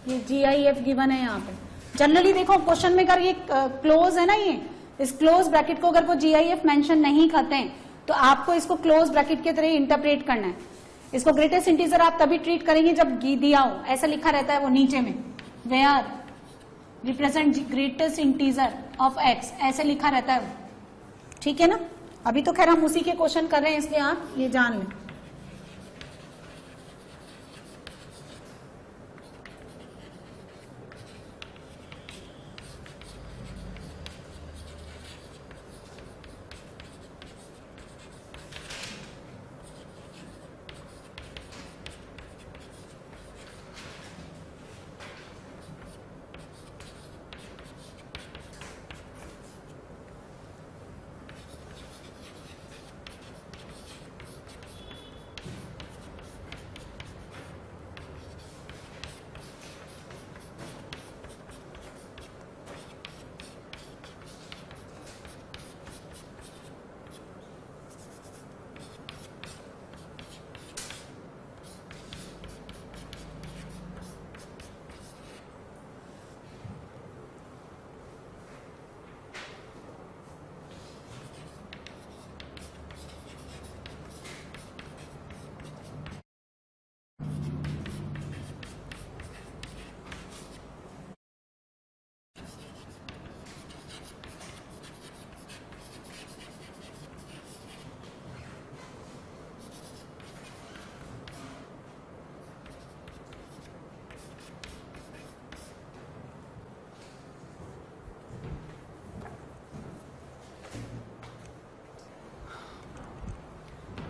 ये GIF given है यहाँ पे। जनरली देखो क्वेश्चन में अगर ये क्लोज है ना, ये इस क्लोज ब्रैकेट को अगर वो GIF मेंशन नहीं करते हैं तो आपको इसको क्लोज ब्रैकेट की तरह इंटरप्रेट करना है। इसको ग्रेटेस्ट इंटीजर आप तभी ट्रीट करेंगे जब दिया हो, ऐसा लिखा रहता है वो नीचे में, where represent greatest integer of x, ऐसे लिखा रहता है वो, ठीक है ना। अभी तो खैर हम उसी के क्वेश्चन कर रहे हैं, इसलिए आप ये जान लें।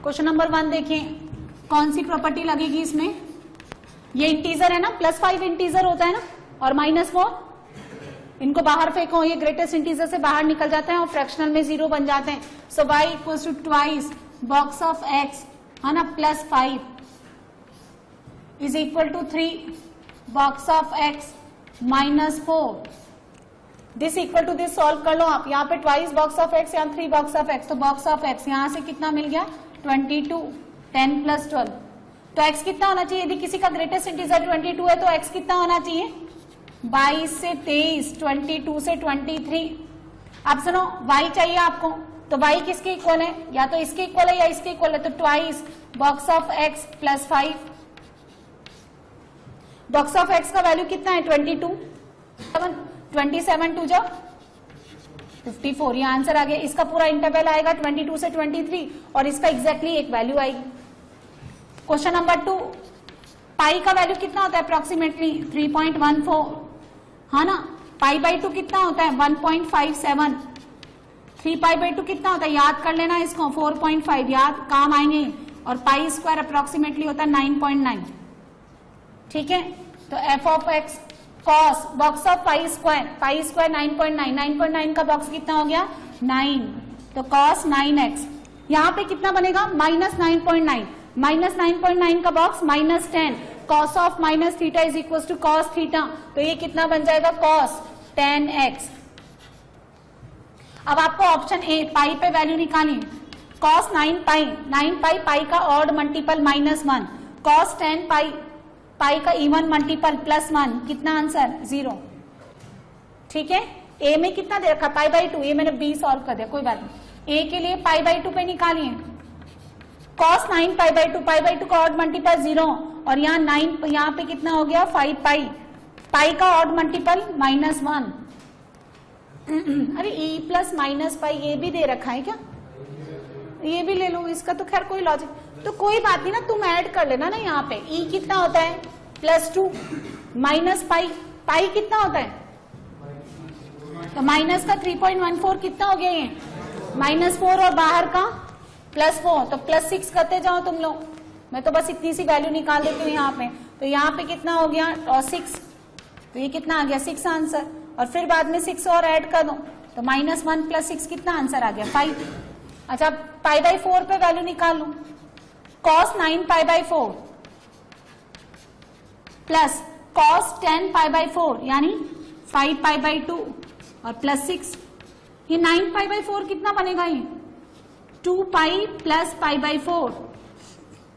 क्वेश्चन नंबर 1 देखिए, कौन सी प्रॉपर्टी लगेगी इसमें। ये इंटीजर है ना, +5 इंटीजर होता है ना, और -4 इनको बाहर फेंको, ये ग्रेटेस्ट इंटीजर से बाहर निकल जाते हैं और फ्रैक्शनल में 0 बन जाते हैं। So y equals to twice box of x है ना, +5 is equal to 3 box of x -4। This equal to this solve कर लो आप। यहाँ पे ट्वाइस बॉक्स ऑफ x, यहाँ 3 बॉक्स ऑफ x, तो बॉक्स ऑफ x यहाँ से कितना मिल गया 22, 10 + 12, तो x कितना होना चाहिए। यदि किसी का ग्रेटेस्ट इंटीजर 22 है तो x कितना होना चाहिए 22 से 23, 22 से 23। अब सुनो, y चाहिए आपको, तो y किसके इक्वल है, या तो इसके इक्वल है या इसके इक्वल है, तो twice box of x +5। Box of x का वैल्यू कितना है 22, 27 2 जा 54, ये आंसर आ गया। इसका पूरा इंटरवल आएगा 22 से 23 और इसका एग्जैक्टली एक वैल्यू आएगी। क्वेश्चन नंबर 2, पाई का वैल्यू कितना होता है अप्रोक्सीमेटली 3.14, हाँ ना। π/2 कितना होता है 1.57, 3π/2 कितना होता है, याद कर लेना इसको, 4.5 याद काम आएंगे, और π² अप्रोक्सीमेटली होता है 9.9, ठीक है। तो f of x cos box of π² 9.9 का बॉक्स कितना हो गया 9, तो cos 9x यहाँ पे कितना बनेगा -9.9, -9.9 का box -10, cos of -θ is equal to cos θ, तो ये कितना बन जाएगा cos 10x। अब आपको ऑप्शन ए पाई पे वैल्यू निकालिए, cos 9π का ऑड मल्टीपल -1, cos 10π पाई का इवन मल्टीपल +1, कितना आंसर 0, ठीक है। ए में कितना दे रखा π/2, ये मैंने b सॉल्व कर दिया, कोई बात नहीं। ए के लिए π/2 पे निकालिए, cos 9π/2 का ऑड मल्टीपल 0, और यहाँ 9, यहाँ पे कितना हो गया 5π, पाई का ऑड मल्टीपल -1। अरे e + -π ये भी दे रखा है क्या, ये भी ले लो, इसका तो खैर कोई लॉजिक, तो कोई बात नहीं ना, तुम ऐड कर लेना ना। यहाँ पे e कितना होता है +2 -π, पाई कितना होता है, तो माइनस का 3.14 कितना हो गया ये -4, और बाहर का +4, तो +6 करते जाओ तुम लोग, मैं तो बस इतनी सी वैल्यू निकाल देती हूँ यहाँ पे। तो यहाँ पे कितना हो गया और 6, तो ये कितना आ गया 6 आंसर, और फिर बाद में 6 और ऐड कर दो, तो -1 + 6 कितना आंसर आ गया 5। अच्छा π/4 पे वैल्यू निकाल लो, cos 9π/4 प्लस cos 10π/4 यानी 5π/2 और +6, ये 9π/4 कितना बनेगा, ये 2π + π/4।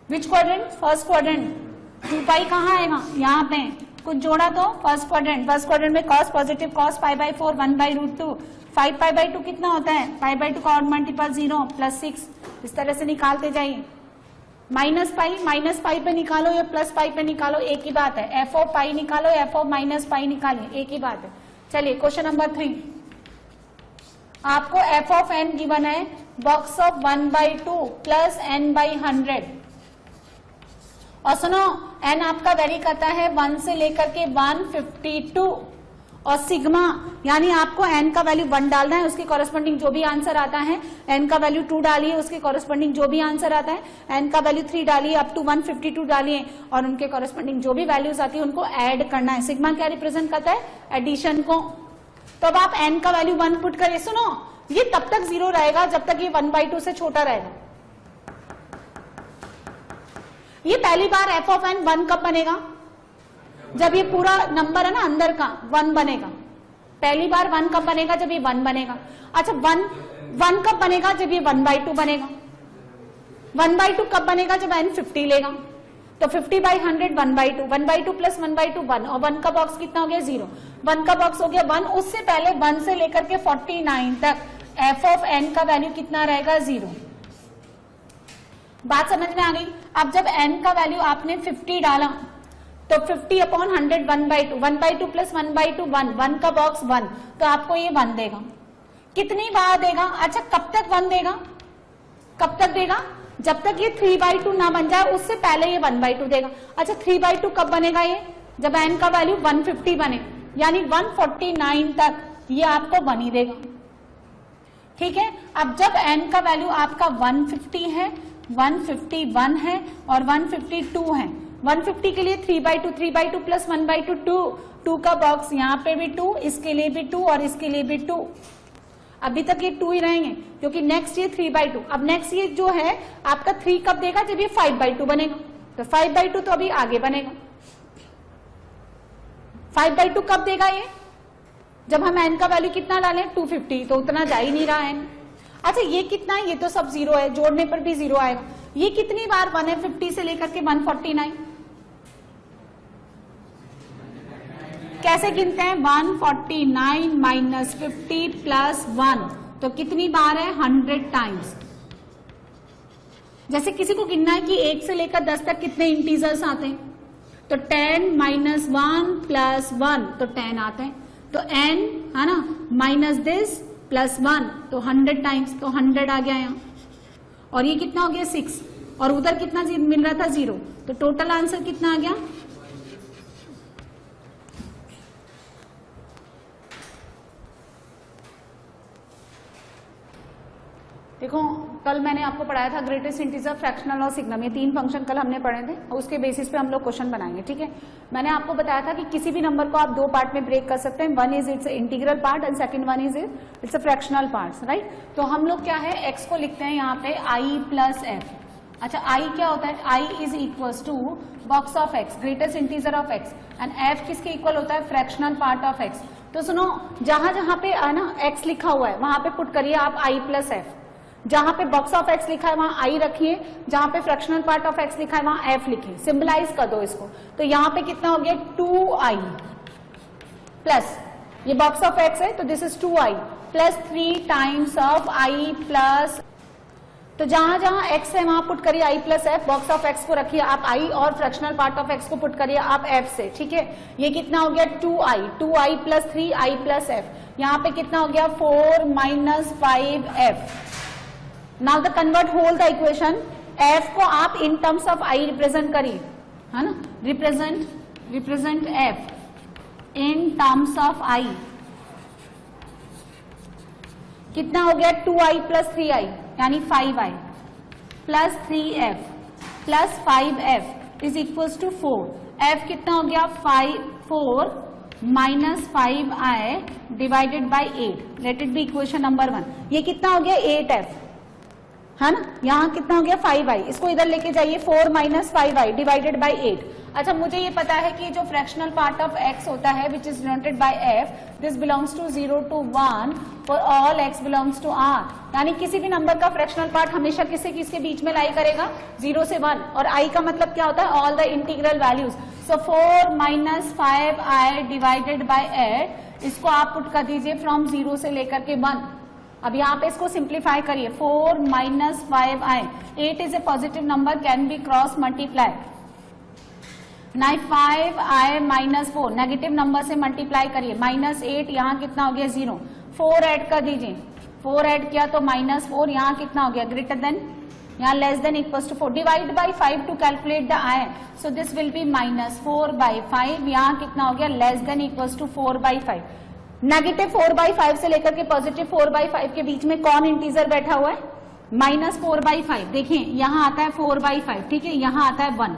विच क्वाड्रेंट, फर्स्ट क्वाड्रेंट। 2π कहाँ आएगा यहाँ पे, कुछ जोड़ा तो फर्स्ट क्वाड्रेंट में cos पॉजिटिव cos π/4 1/√2 5 π/2 कितना होता है π/2 का ऑड मल्टीपल 0 +6 इस तरह से निकालते जाइए। माइनस पाई पे निकालो या प्लस पाई पे निकालो एक ही बात है, एफ ऑफ पाई निकालो एफ ऑफ माइनस पाई निकालिए एक ही बात है। चलिए क्वेश्चन नंबर 3, आपको एफ ऑफ एन गिवन है बॉक्स ऑफ 1/2 प्लस n/100 और सुनो n आपका वेरी करता है 1 से लेकर के 152 और सिग्मा यानी आपको n का वैल्यू 1 डालना है, उसके कॉरेस्पॉन्डिंग जो भी आंसर आता है, n का वैल्यू 2 डालिए, उसके कॉरेस्पॉन्डिंग जो भी आंसर आता है, n का वैल्यू 3 डालिए अप टू 152 डालिए और उनके कॉरेस्पॉन्डिंग जो भी वैल्यूज आती है उनको ऐड करना है। सिग्मा क्या रिप्रेजेंट करता है एडिशन को। तो अब आप n का वैल्यू 1 पुट करिए। सुनो ये तब तक 0 रहेगा जब तक ये 1/2 से छोटा रहेगा। ये पहली बार एफ ऑफ एन 1 कब बनेगा, जब ये पूरा नंबर है ना अंदर का 1 बनेगा। पहली बार 1 कब बनेगा, जब ये 1 बनेगा। अच्छा 1 कब बनेगा, जब ये 1/2 बनेगा। 1/2 कब बनेगा, जब n 50 लेगा। तो 50/100 1/2 1/2 प्लस 1/2 1 और 1 का बॉक्स कितना हो गया 0, 1 का बॉक्स हो गया 1। उससे पहले 1 से लेकर के 49 तक एफ ऑफ एन का वैल्यू कितना रहेगा 0। बात समझ में आ गई। अब जब n का वैल्यू आपने 50 डाला तो 50/100 1/2 1/2 प्लस 1/2 1 का बॉक्स 1 तो आपको ये 1 देगा। कितनी बार देगा, अच्छा कब तक 1 देगा, कब तक देगा, जब तक ये 3/2 ना बन जाए उससे पहले ये 1/2 देगा। अच्छा 3/2 कब बनेगा, ये जब n का वैल्यू 150 बने यानी 149 तक ये आपको 1 ही देगा। ठीक है। अब जब n का वैल्यू आपका 150 है 151 है और 152 है, 150 के लिए 3/2 प्लस 1/2 2 का बॉक्स यहाँ पे भी 2, इसके लिए भी 2 और इसके लिए भी 2। अभी तक ये 2 ही रहेंगे क्योंकि नेक्स्ट ये 3/2। अब नेक्स्ट ये जो है आपका 3 कब देगा, जब ये 5/2 बनेगा। तो 5/2 तो अभी आगे बनेगा। 5/2 कब देगा ये, जब हम n का वैल्यू कितना डालें 250, तो उतना जा ही नहीं रहा है। अच्छा ये कितना है, ये तो सब 0 है, जोड़ने पर भी 0 आएगा। ये कितनी बार 1 है 50 से लेकर के 149, कैसे गिनते हैं 149 माइनस 50 प्लस 1 तो कितनी बार है 100 टाइम्स। जैसे किसी को गिनना है कि 1 से लेकर 10 तक कितने इंटीजर्स आते हैं, तो 10 माइनस 1 प्लस 1 तो 10 आते हैं। तो n है ना माइनस दिस प्लस 1 तो 100 टाइम्स, तो 100 आ गया यहाँ। और ये कितना हो गया 6 और उधर कितना मिल रहा था 0, तो टोटल आंसर कितना आ गया। देखो कल मैंने आपको पढ़ाया था ग्रेटेस्ट इंटीजर, फ्रैक्शनल और सिग्नम, ये 3 फंक्शन कल हमने पढ़े थे और उसके बेसिस पे हम लोग क्वेश्चन बनाएंगे। ठीक है। मैंने आपको बताया था कि किसी भी नंबर को आप 2 पार्ट में ब्रेक कर सकते हैं, one is it's integral part and second one is it's a fractional part, right. तो हम लोग क्या है x को लिखते हैं यहाँ पे i प्लस एफ। अच्छा i क्या होता है, i is equal to box of x, greatest integer of x and f किसके इक्वल होता है, फ्रैक्शनल पार्ट ऑफ x। तो सुनो जहां जहां पे ना x लिखा हुआ है वहां पे पुट करिए आप i प्लस एफ, जहां पे बॉक्स ऑफ x लिखा है वहां i रखिए, जहां पे फ्रैक्शनल पार्ट ऑफ x लिखा है वहां f लिखिए, सिंबलाइज कर दो इसको। तो यहाँ पे कितना हो गया 2i प्लस ये बॉक्स ऑफ x है तो this is 2i plus 3 times of i plus, तो जहां जहां x है वहां पुट करिए i plus F, box of x को रखिए आप i और फ्रैक्शनल पार्ट ऑफ x को पुट करिए आप f से। ठीक है। ये कितना हो गया 2i plus 3i plus F, यहाँ पे कितना हो गया 4 minus 5f। Now the convert whole the equation, f को आप in terms of i represent करिए, है ना, represent f in terms of i। कितना हो गया 2i प्लस 3i यानी 5i plus 3f plus 5f is equals to 4। f कितना हो गया 4 minus 5i divided by 8, let it be equation number 1। ये कितना हो गया 8f, है ना, यहाँ कितना हो गया 5i, इसको इधर लेके जाइए 4 माइनस 5i डिवाइडेड बाई 8। अच्छा मुझे ये पता है कि जो फ्रैक्शनल पार्ट ऑफ x होता है which is denoted by f, this belongs to 0 to 1 for all x belongs to r, यानी किसी भी नंबर का फ्रैक्शनल पार्ट हमेशा किसके बीच में लाई करेगा 0 से 1, और i का मतलब क्या होता है all the integral values. So 4 minus 5i divided by 8, इसको आप पुट कर दीजिए फ्रॉम 0 से लेकर के 1। अब यहाँ पे इसको सिंप्लीफाई करिए, 4 minus 5i, 8 is a positive number can be cross multiply, 5i minus 4 negative number से मल्टीप्लाई करिए, माइनस 8, यहाँ कितना हो गया 0, 4 ऐड कर दीजिए, 4 ऐड किया तो माइनस 4, यहाँ कितना हो गया ग्रेटर देन, यहाँ less than equals to 4, divide by 5 to calculate the i, so this will be minus 4 by 5, यहाँ कितना हो गया less than equals to 4 by 5। Negative 4 by 5 से लेकर के पॉजिटिव 4 बाई 5 के बीच में कौन इंटीजर बैठा हुआ है, माइनस 4 बाई 5। देखिए यहाँ आता है 4 बाई 5, ठीक है, यहाँ आता है 1,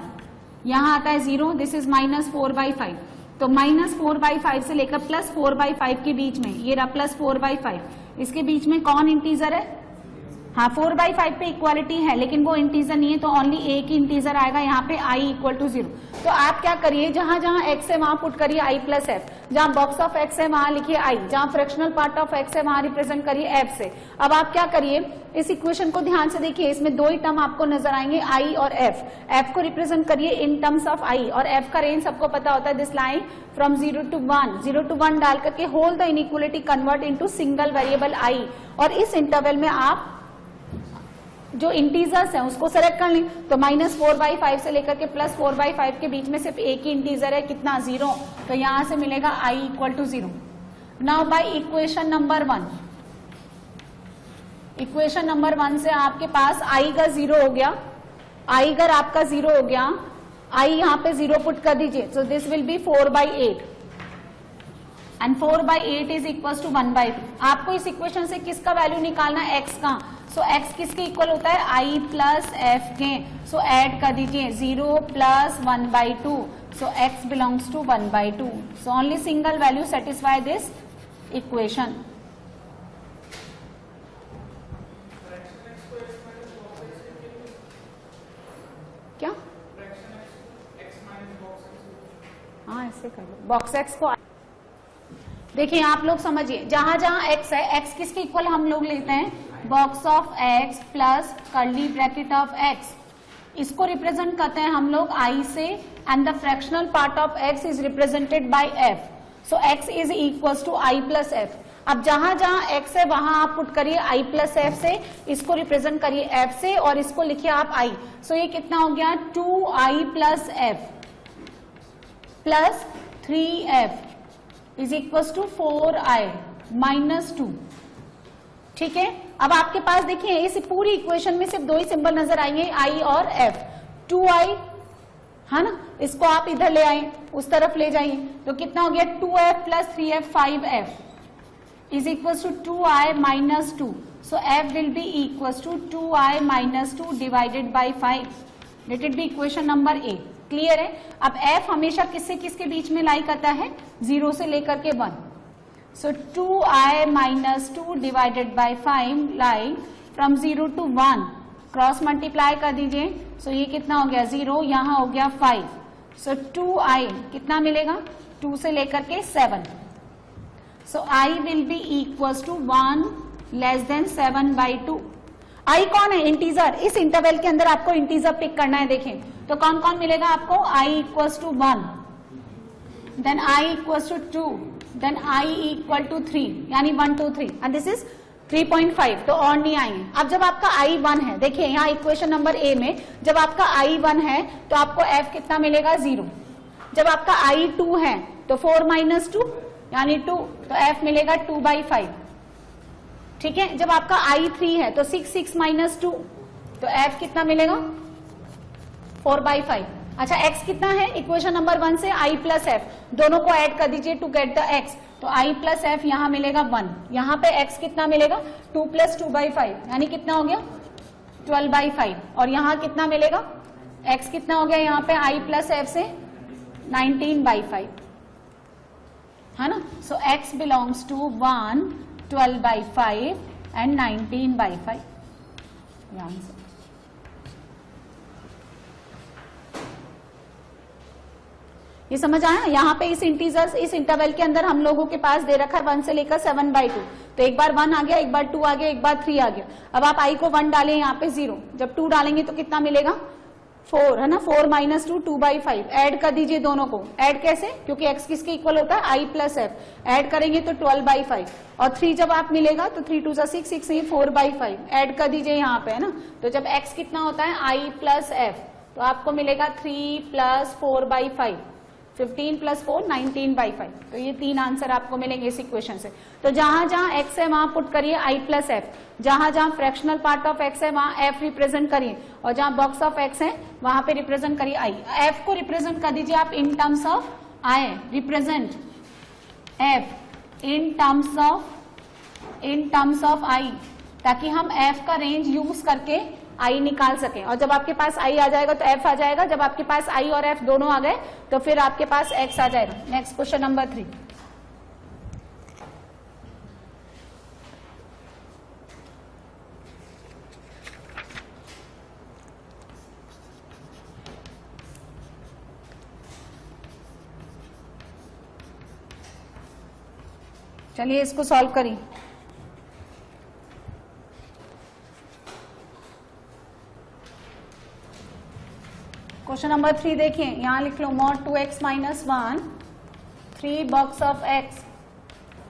यहाँ आता है 0, दिस इज माइनस 4 बाई 5। तो माइनस 4 बाई 5 से लेकर प्लस 4 बाई 5 के बीच में, ये रहा प्लस 4 बाई 5, इसके बीच में कौन इंटीजर है, हाँ 4 बाई 5 पे इक्वालिटी है लेकिन वो इंटीजर नहीं है, तो ओनली एक ही इंटीजर आएगा यहाँ पे i इक्वल टू 0। तो आप क्या करिए, जहां जहां x है वहां पुट करिए i प्लस f, जहां बॉक्स ऑफ x है वहां लिखिए i, जहां फ्रैक्शनल पार्ट ऑफ x है वहां रिप्रेजेंट करिए f से। अब आप क्या करिए, इस इक्वेशन को ध्यान से देखिए, इसमें दो ही टर्म आपको नजर आएंगे i और f को रिप्रेजेंट करिए इन टर्म्स ऑफ i, और f का रेंज सबको पता होता है, this line from 0 to 1, 0 to 1 डाल करके whole the inequality convert into single variable i, और इस इंटरवल में आप जो इंटीजर्स हैं उसको सेलेक्ट कर लें। तो माइनस 4 बाई 5 से लेकर के प्लस 4 बाई 5 के बीच में सिर्फ एक ही इंटीजर है, कितना 0, तो यहां से मिलेगा i equal to 0। Now by equation number 1, equation number 1 से आपके पास i का 0 हो गया, i अगर आपका 0 हो गया, i यहाँ पे 0 पुट कर दीजिए, so this will be 4 by 8 and 4 by 8 is equal to 1 by 2। आपको इस इक्वेशन से किसका वैल्यू निकालना है, x का, सो x किसके इक्वल होता है i प्लस f के, सो ऐड कर दीजिए 0 plus 1 by 2, so x belongs to 1 by 2, so only single value satisfy this equation. क्या हाँ ऐसे कर लो, बॉक्स x को देखिए आप लोग समझिए, जहां जहां x है, x किसके इक्वल हम लोग लेते हैं, box of x plus curly bracket of x, इसको रिप्रेजेंट करते हैं हम लोग i से, and the fractional part of x is represented by f, so x is equal to i plus f। अब जहां जहां x है वहां आप पुट करिए i प्लस f से, इसको रिप्रेजेंट करिए f से, और इसको लिखिए आप i, सो ये कितना हो गया 2i plus f plus 3f is equal to 4i minus 2, ठीक है। अब आपके पास देखिए इस पूरी इक्वेशन में सिर्फ दो ही सिंबल नजर आएंगे, i और f, 2i है ना, इसको आप इधर ले आए, उस तरफ ले जाइए, तो कितना हो गया 2f plus 3f 5f is equal to 2i minus 2, so f will be equal to 2i minus 2 divided by 5, let it be equation number A. Clear है। अब f हमेशा किससे किसके बीच में लाई करता है, 0 से लेकर के 1, सो 2i minus 2 divided by 5 line from 0 to 1, cross multiply कर दीजिए, सो ये कितना हो गया 0, यहाँ हो गया 5, सो 2i कितना मिलेगा 2 से लेकर के 7, so i will be equal to 1 less than 7 by 2। i कौन है, इंटीजर, इस इंटरवल के अंदर आपको इंटीजर पिक करना है। देखें तो कौन कौन मिलेगा आपको, i equals to 1, then i equals to 2, then i equal to 3, यानी 1 2 3, एंड दिस इज 3.5, तो और नहीं आएंगे। अब जब आपका i 1 है, देखिए यहाँ इक्वेशन नंबर ए में जब आपका i 1 है तो आपको f कितना मिलेगा 0, जब आपका i 2 है तो 4 माइनस 2 यानी 2, तो f मिलेगा 2 बाई 5, ठीक है। जब आपका i 3 है तो 6 6 माइनस 2, तो f कितना मिलेगा 4 बाई 5। अच्छा x कितना है, इक्वेशन नंबर 1 से i प्लस f, दोनों को ऐड कर दीजिए टू गेट द x, तो i प्लस f यहाँ मिलेगा 1, यहाँ पे x कितना मिलेगा 2 प्लस 2 बाई 5, यानी कितना हो गया 12 बाई 5, और यहाँ कितना मिलेगा x कितना हो गया यहाँ पे i प्लस f से 19 बाई 5, है ना। So x belongs to 1 12 by 5 and 19 by 5। ये आंसर। ये समझ आया? यहाँ पे इस इंटीजर्स, इस इंटरवल के अंदर हम लोगों के पास दे रखा है 1 से लेकर 7/2, तो एक बार 1 आ गया, एक बार 2 आ गया, एक बार 3 आ गया। अब आप i को 1 डालें, यहाँ पे 0, जब 2 डालेंगे तो कितना मिलेगा 4, है ना। 4 - 2 2/5, ऐड कर दीजिए दोनों को। ऐड कैसे? क्योंकि x किसके इक्वल होता है i + f, ऐड करेंगे तो 12/5, और 3 जब आप मिलेगा तो 3 2 6 6 नहीं 4/5, ऐड कर दीजिए यहाँ पे, है ना। तो जब x कितना होता है i + f, तो आपको मिलेगा 3 + 4/5, 15 + 4 19/5। तो ये 3 आंसर आपको मिलेंगे इस इक्वेशन से। तो जहां जहां x है वहां पुट करिए i + f, जहां जहां फ्रैक्शनल पार्ट ऑफ x है वहां f रिप्रेजेंट करिए, और जहां बॉक्स ऑफ x है वहां पे रिप्रेजेंट करिए i। f को रिप्रेजेंट कर दीजिए आप in terms of i, represent f in terms of i, ताकि हम f का रेंज यूज करके i निकाल सकें। और जब आपके पास i आ जाएगा तो f आ जाएगा, जब आपके पास i और f दोनों आ गए तो फिर आपके पास x आ जाएगा। Next question number 3। चलिए इसको सॉल्व करिए। क्वेश्चन नंबर 3 देखिए, यहां लिख लो mod 2x - 1 3 box of x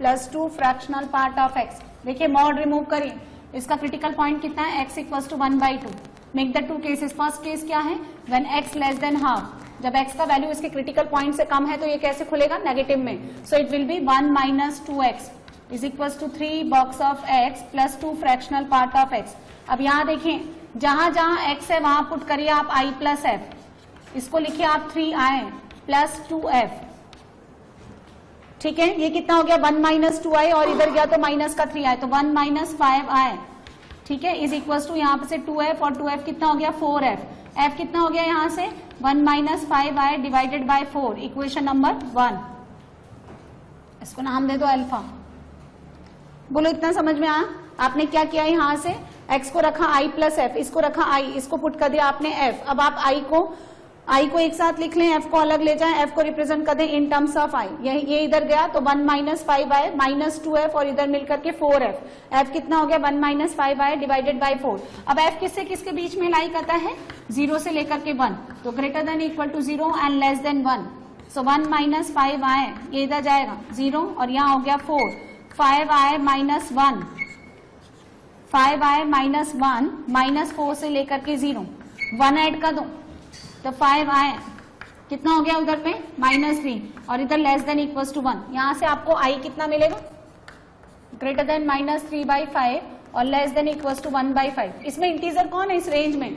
+ 2 fractional part of x। देखिए मॉड रिमूव करिए, इसका क्रिटिकल पॉइंट कितना है x = 1/2। Make the 2 cases. First case क्या है? व्हेन x ½ जब x का वैल्यू इसके क्रिटिकल पॉइंट से कम है तो ये कैसे खुलेगा? नेगेटिव में। So it will be 1 - 2x = 3 box of x + 2 fractional part of x। अब यहाँ देखिए, जहां जहां x है वहां पुट करिए आप i + f, इसको लिखिए आप 3i + 2f, ठीक है। ये कितना हो गया 1 - 2i, और इधर गया तो माइनस का 3i, तो 1 - 5i, ठीक है, = यहाँ से 2f, और 2f कितना हो गया 4f। f कितना हो गया यहाँ से 1 - 5i / 4, इक्वेशन नंबर 1। इसको नाम दे दो अल्फा। बोलो इतना समझ में आया? आपने क्या किया, यहाँ से x को रखा i + f, इसको रखा i, इसको पुट कर दिया आपने f। अब आप i को एक साथ लिख लें, f को अलग ले जाएं, f को रिप्रेजेंट कर दें इन टर्म्स ऑफ i। ये इधर गया तो 1 - 5i - 2f, और इधर मिलकर के 4f। f कितना हो गया 1 - 5i / 4। अब f किससे किसके बीच में लाई करता है? 0 से लेकर के 1, तो greater than = 0 and less than 1। So 1 - 5i, ये इधर जाएगा 0, और यहाँ हो गया 4, 5i - 1, 5i - 1 -4 से लेकर के 0, 1 ऐड कर दो तो 5i कितना हो गया उधर पे -3, और इधर <= 1। यहां से आपको i कितना मिलेगा? greater than -3/5 और <= 1/5। इसमें इंटीजर कौन है इस रेंज में?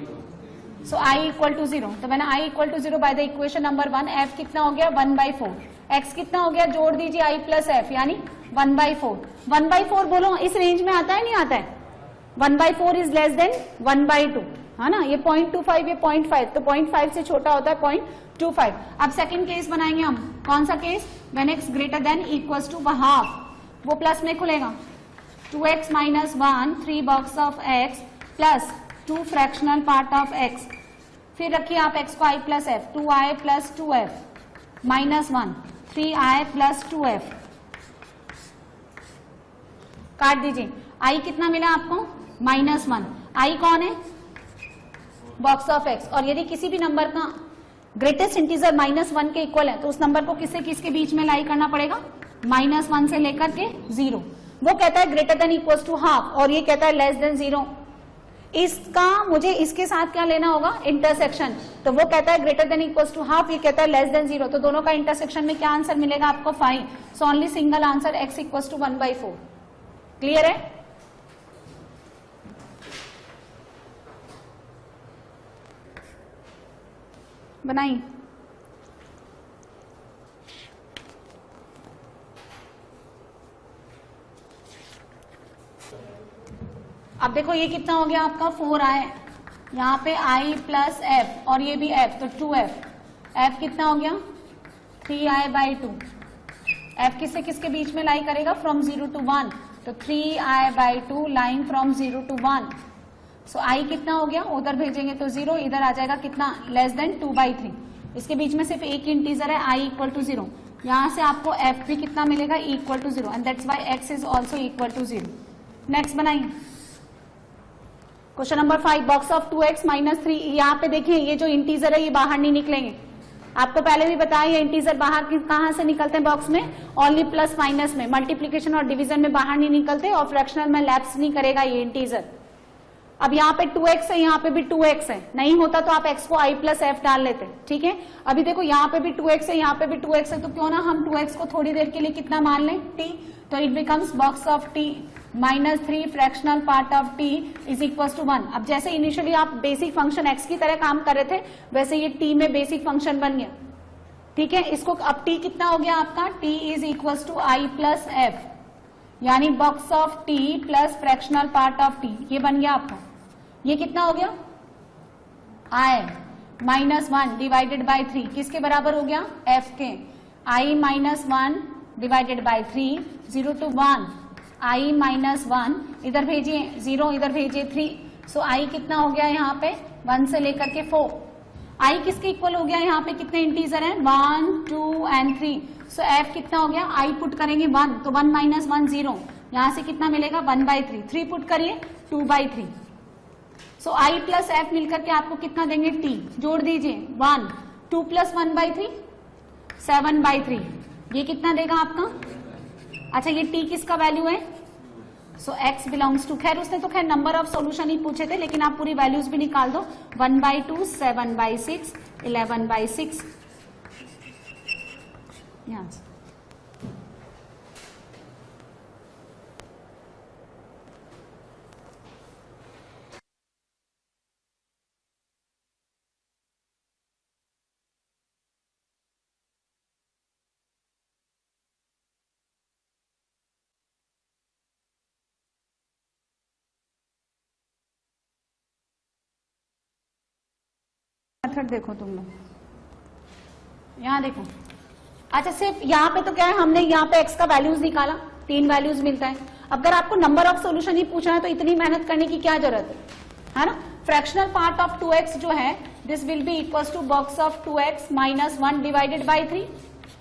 सो i = 0। तो मैंने i = 0 by the equation number 1, f कितना हो गया 1/4, x कितना हो गया, जोड़ दीजिए i + f, यानी 1/4। 1/4 बोलो इस रेंज में आता है नहीं आता है? 1/4 इज <= 1/2, है ना। ये 0.25, ये 0.5, तो 0.5 से छोटा होता है 0.25। अब सेकंड केस बनाएंगे हम। कौन सा केस? व्हेन x > ½ वो प्लस में खुलेगा। 2x - 1 3 box of x + 2 fractional part of x। फिर रखिए आप x को i + f, 2i + 2f -1 3i + 2f। काट दीजिए। i कितना मिला आपको? -1। i कौन है? Box of x। और यदि किसी भी नंबर का ग्रेटेस्ट इंटीजर -1 के इक्वल है तो उस नंबर को किससे किसके बीच में लाई करना पड़ेगा? -1 से लेकर के 0। वो कहता है greater than ½ और ये कहता है less than 0। इसका मुझे इसके साथ क्या लेना होगा? इंटरसेक्शन। तो वो कहता है greater than ½ ये कहता है less than 0, तो दोनों का इंटरसेक्शन में क्या आंसर मिलेगा आपको? 5। सो only single answer x = 1/4। Clear है? बनाइए। अब देखो ये कितना हो गया आपका 4i, यहाँ पे i + f और ये भी f, तो 2f। f कितना हो गया 3i/2। f किससे किसके बीच में लाई करेगा? फ्रॉम 0 to 1, तो 3i/2 लाइंग फ्रॉम 0 to 1। सो आई कितना हो गया, उधर भेजेंगे तो 0, इधर आ जाएगा कितना, लेस देन 2/3। इसके बीच में सिर्फ एक इंटीजर है, आई इक्वल टू 0। यहां से आपको एफ भी कितना मिलेगा, equal to 0, and that's why x is also equal to 0। Next बनाइए question number 5, box of 2x minus 3। यहाँ पे देखिए ये जो इंटीजर है ये बाहर नहीं निकलेंगे, आपको पहले भी बताया ये इंटीजर बाहर कहाँ से निकलते हैं बॉक्स में, ओनली प्लस माइनस में, मल्टीप्लीकेशन और डिवीजन में बाहर नहीं निकलते, और फ्रैक्शनल में लैप्स नहीं करेगा ये इंटीजर। अब यहाँ पे 2x है, यहाँ पे भी 2x है, नहीं होता तो आप x को i प्लस एफ डाल लेते, ठीक है। अभी देखो यहाँ पे भी 2x है, यहाँ पे भी 2x है, तो क्यों ना हम 2x को थोड़ी देर के लिए कितना मान लें, t, तो it becomes box of t minus 3 fractional part of t is equal to 1। अब जैसे इनिशियली आप बेसिक फंक्शन x की तरह काम कर रहे थे, वैसे ये t में बेसिक फंक्शन बन गया, ठीक है। इसको अब t कितना हो गया आपका, t is equal to i plus f, यानी box of t plus fractional part of t, ये बन गया आपका। ये कितना हो गया, i माइनस 1 डिवाइडेड बाई 3, किसके बराबर हो गया, f के, i minus 1 divided by 3, 0 to 1, i minus 1, इधर भेजिए 0, इधर भेजिए 3, सो i कितना हो गया यहाँ पे 1 से लेकर के 4। i किसके इक्वल हो गया, यहाँ पे कितने इंटीजर हैं, 1, 2 एंड 3, सो f कितना हो गया, i पुट करेंगे 1, तो 1 माइनस 1 0, यहाँ से कितना मिलेगा 1/3, 3 पुट करिए 2/3, सो i प्लस f मिलकर के आपको कितना देंगे, t, जोड़ दीजिए 1, 2 प्लस 1/3 7/3, ये कितना देगा आपका। अच्छा ये t किसका वैल्यू है, सो x बिलोंग्स टू, खैर उसने तो खैर नंबर ऑफ सॉल्यूशन ही पूछे थे, लेकिन आप पूरी वैल्यूज भी निकाल दो, 1/2 7/6 11/6, यहां से मेथड देखो तुम लोग, यहाँ देखो। अच्छा सिर्फ यहाँ पे तो क्या है, हमने यहाँ पे x का वैल्यूज निकाला, 3 वैल्यूज मिलता है। अगर आपको नंबर ऑफ सॉल्यूशन ही पूछना है तो इतनी मेहनत करने की क्या जरूरत है ना। फ्रैक्शनल पार्ट ऑफ 2x जो है, this will be equal to box of 2x minus 1 divided by 3।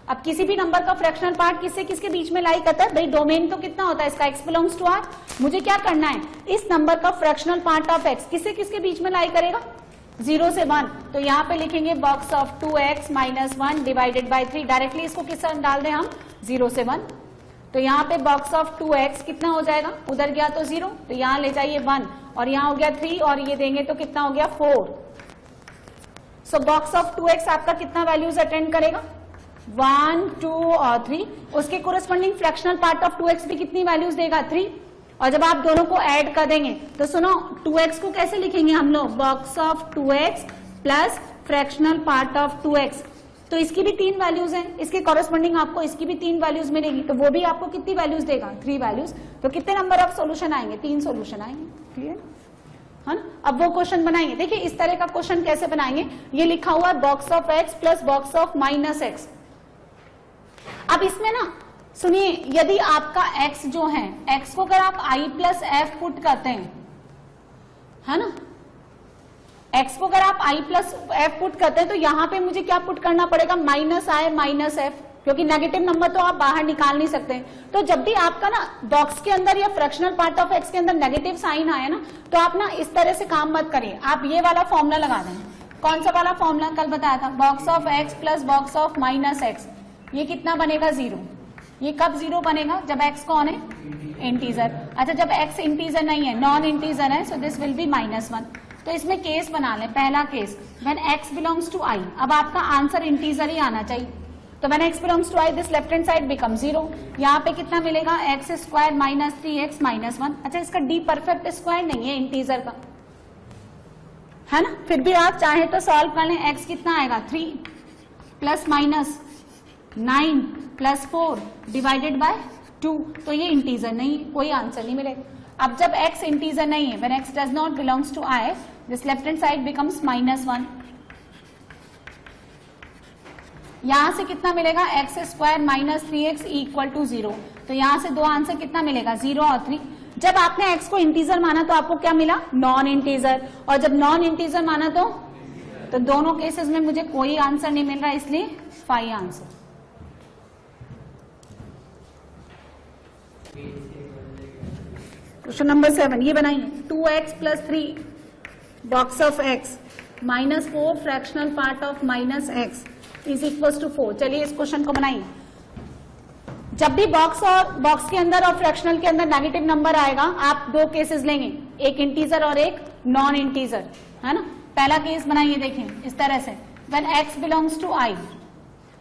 अब किसी भी नंबर का फ्रैक्शनल पार्ट किससे किसके बीच में लाई करता है भाई, डोमेन तो कितना होता है इसका, x बिलोंग्स टू r। मुझे क्या करना है, इस नंबर का फ्रैक्शनल पार्ट ऑफ x किससे किसके बीच में लाई करेगा, 0 से 1, तो यहाँ पे लिखेंगे box of 2x minus 1 divided by 3, directly इसको किस तरह डाल दें हम, 0 से 1, तो यहाँ पे बॉक्स ऑफ 2x कितना हो जाएगा, उधर गया तो 0, तो यहाँ ले जाइए 1, और यहाँ हो गया 3, और ये देंगे तो कितना हो गया 4। सो बॉक्स ऑफ 2x आपका कितना वैल्यूज अटेंड करेगा, 1, 2 और 3, उसके corresponding fractional part of 2x भी कितनी वैल्यूज देगा, 3, और जब आप दोनों को ऐड कर देंगे तो सुनो 2x को कैसे लिखेंगे हम लोग, box of 2x plus fractional part of 2x, तो इसकी भी 3 वैल्यूज हैं, इसके कॉरेस्पॉन्डिंग आपको इसकी भी 3 वैल्यूज मिलेगी, तो वो भी आपको कितनी वैल्यूज देगा, 3 वैल्यूज, तो कितने नंबर ऑफ सॉल्यूशन आएंगे, 3 सॉल्यूशन आएंगे, क्लियर है ना। अब वो क्वेश्चन बनाएंगे, देखिए इस तरह का क्वेश्चन कैसे बनाएंगे, ये लिखा हुआ है box of x plus box of minus x। अब इसमें ना सुनिए, यदि आपका x जो है, x को अगर आप i प्लस एफ पुट करते हैं, है ना, x को अगर आप i प्लस एफ पुट करते हैं तो यहां पे मुझे क्या पुट करना पड़ेगा, माइनस i माइनस एफ, क्योंकि नेगेटिव नंबर तो आप बाहर निकाल नहीं सकते। तो जब भी आपका ना बॉक्स के अंदर या फ्रैक्शनल पार्ट ऑफ x के अंदर नेगेटिव साइन आए ना, तो आप ना इस तरह से काम मत करिए, आप ये वाला फॉर्मूला लगा दें। कौन सा वाला फॉर्मूला कल बताया था, box of x plus box of minus x, ये कितना बनेगा 0। ये कब 0 बनेगा, जब x कौन है, इंटीजर। अच्छा जब x इंटीजर नहीं है, नॉन इंटीजर है, सो दिस विल बी -1। तो इसमें केस बना लें, पहला case when x belongs to i, अब आपका आंसर इंटीजर ही आना चाहिए, तो when x belongs to i this left hand side become 0। यहाँ पे कितना मिलेगा, x square minus 3x minus 1। अच्छा इसका d परफेक्ट स्क्वायर नहीं है इंटीजर का, है ना, फिर भी आप चाहे तो सॉल्व कर लें। x कितना आएगा, 3 plus minus 9 plus 4 divided by 2, तो ये इंटीजर नहीं, कोई आंसर नहीं मिलेगा। अब जब x इंटीजर नहीं है, when x does not belongs to i, this left hand side becomes -1। यहां से कितना मिलेगा, x square minus 3x equal to 0, तो यहां से दो आंसर कितना मिलेगा, 0 और 3। जब आपने x को इंटीजर माना तो आपको क्या मिला, नॉन इंटीजर, और जब नॉन इंटीजर माना तो दोनों केसेस में मुझे कोई आंसर नहीं मिल रहा, इसलिए 5 आंसर। क्वेश्चन नंबर 7 ये बनाइए, 2x plus 3 box of x minus 4 fractional part of minus x is equal to 4। चलिए इस क्वेश्चन को बनाइए। जब भी बॉक्स के अंदर और फ्रैक्शनल के अंदर नेगेटिव नंबर आएगा, आप दो केसेस लेंगे, एक इंटीजर और एक नॉन इंटीजर, है ना। पहला केस बनाइए, देखें इस तरह से, when x belongs to i,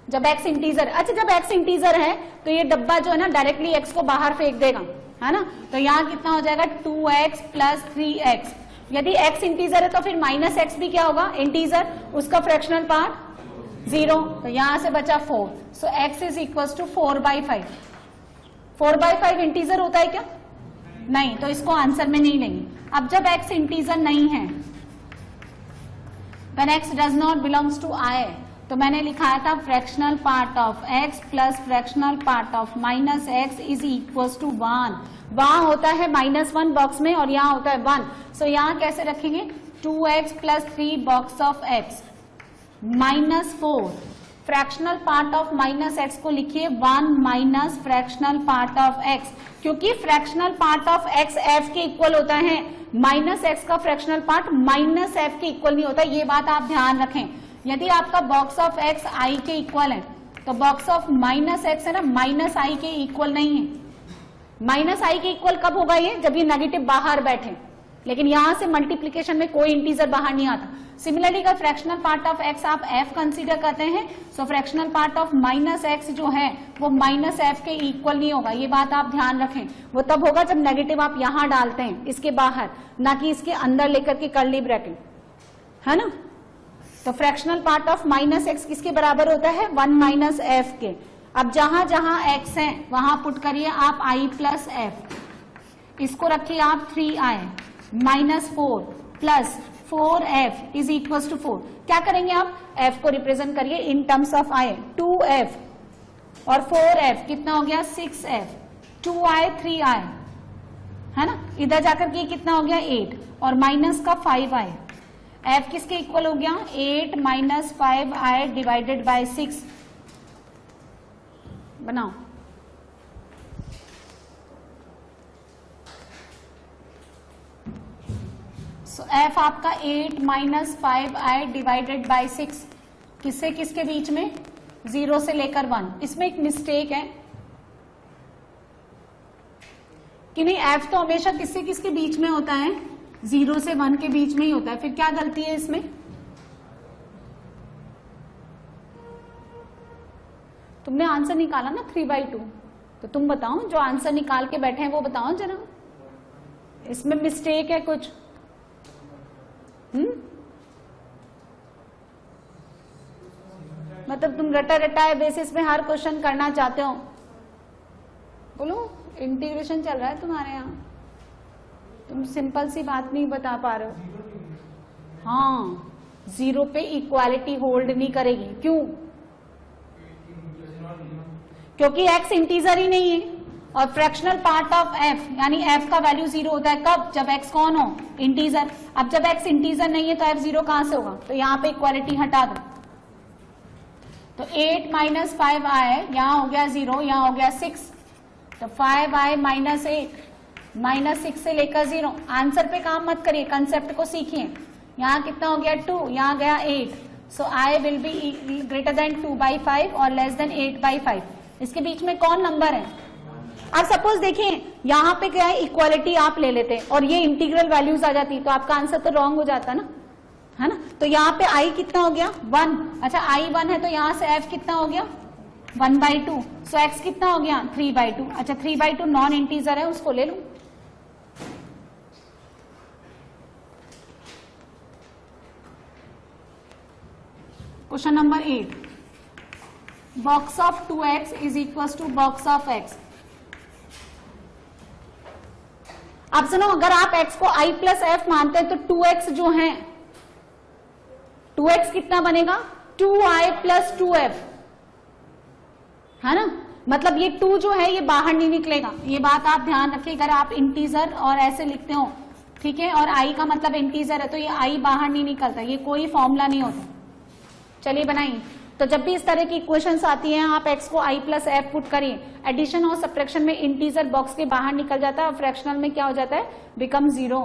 जब x इंटीजर, अच्छा जब x इंटीजर है तो ये डब्बा जो है ना डायरेक्टली x को बाहर फेंक देगा, है ना। तो यहाँ कितना हो जाएगा, 2x प्लस 3x। यदि x इंटीजर है तो फिर माइनस x भी क्या होगा, इंटीजर, उसका फ्रैक्शनल पार्ट 0, तो यहां से बचा 4। So x is equal to 4/5। 4/5 integer होता है क्या, नहीं, तो इसको आंसर में नहीं लेंगे। अब जब x इंटीजर नहीं है, when x does not belongs to i, तो मैंने लिखाया था fractional part of x plus fractional part of minus x is equal to 1। वहां होता है -1 बॉक्स में और यहाँ होता है 1, सो यहाँ कैसे रखेंगे, 2x plus 3 box of x minus 4 fractional part of minus x को लिखिए 1 minus fractional part of x, क्योंकि fractional part of x f के इक्वल होता है, माइनस x का फ्रैक्शनल पार्ट माइनस f के इक्वल नहीं होता, ये बात आप ध्यान रखें। यदि आपका बॉक्स ऑफ x i के इक्वल है तो बॉक्स ऑफ माइनस x है ना, माइनस i के इक्वल नहीं है। माइनस i के इक्वल कब होगा ये, जब ये नेगेटिव बाहर बैठे, लेकिन यहां से मल्टीप्लीकेशन में कोई इंटीजर बाहर नहीं आता। सिमिलरली अगर फ्रैक्शनल पार्ट ऑफ x आप f कंसीडर करते हैं, so fractional part of minus x जो है वो माइनस f के इक्वल नहीं होगा, ये बात आप ध्यान रखें। वो तब होगा जब नेगेटिव आप यहां डालते हैं, इसके बाहर, ना कि इसके अंदर लेकर के कर्ली ब्रैकेट, है ना। तो fractional part of minus x किसके बराबर होता है, 1 माइनस f के। अब जहां जहां x है वहां पुट करिए आप i प्लस f, इसको रखिए आप 3i minus 4 plus 4f is equal to 4। क्या करेंगे आप, f को रिप्रेजेंट करिए in terms of i, 2f और 4f कितना हो गया, 6f, 2i 3i, है ना। इधर जाकर के कितना हो गया, 8 और माइनस का 5i, f किसके इक्वल हो गया, 8 माइनस 5i डिवाइडेड बाय 6। बनाओ, सो f आपका 8 माइनस 5i डिवाइडेड बाय 6 किससे किसके बीच में, 0 से लेकर 1। इसमें एक मिस्टेक है कि नहीं, f तो हमेशा किससे किसके बीच में होता है, 0 से 1 के बीच में ही होता है। फिर क्या गलती है इसमें, तुमने आंसर निकाला ना 3/2, तो तुम बताओ, जो आंसर निकाल के बैठे हैं वो बताओ जरा, इसमें मिस्टेक है कुछ। मतलब तुम रटा रटाए बेसिस पे हर क्वेश्चन करना चाहते हो, बोलो इंटीग्रेशन चल रहा है तुम्हारे यहाँ, तुम सिंपल सी बात नहीं बता पा रहे हो। हाँ, 0 पे इक्वालिटी होल्ड नहीं करेगी, क्यों, क्योंकि x इंटीजर ही नहीं है और फ्रैक्शनल पार्ट ऑफ f यानी f का वैल्यू 0 होता है कब, जब x कौन हो, इंटीजर। अब जब x इंटीजर नहीं है तो f 0 कहां से होगा, तो यहाँ पे इक्वालिटी हटा दो, तो 8 माइनस 5i यहाँ हो गया 0, यहाँ हो गया 6, तो 5i माइनस 8 माइनस 6 से लेकर 0। आंसर पे काम मत करिए, कंसेप्ट को सीखिए। यहाँ कितना हो गया 2, यहाँ गया 8, सो i will be greater than 2/5 और लेस देन 8/5। इसके बीच में कौन नंबर है, अब सपोज देखिए यहाँ पे क्या है, इक्वालिटी आप ले लेते और ये इंटीग्रल वैल्यूज आ जाती तो आपका आंसर तो रॉन्ग हो जाता ना, है ना। तो यहाँ पे i कितना हो गया 1, अच्छा i 1 है तो यहाँ से f कितना हो गया 1/2, सो x कितना हो गया 3/2। अच्छा 3/2 नॉन इंटीजर है, उसको ले लो। Question number 8, box of 2x is equal to box of x। अब सुनो, अगर आप x को i प्लस f मानते हैं तो 2x जो है, 2x कितना बनेगा 2i प्लस 2f, है ना। मतलब ये 2 जो है ये बाहर नहीं निकलेगा, ये बात आप ध्यान रखिए। अगर आप इंटीजर और ऐसे लिखते हो, ठीक है, और आई का मतलब इंटीजर है, तो ये आई बाहर नहीं निकलता, ये कोई फॉर्मूला नहीं होता। चलिए बनाइए। तो जब भी इस तरह की इक्वेशंस आती हैं, आप x को i प्लस एफ पुट करिए, एडिशन और सब्ट्रैक्शन में इंटीजर बॉक्स के बाहर निकल जाता है और फ्रैक्शनल में क्या हो जाता है, बिकम 0।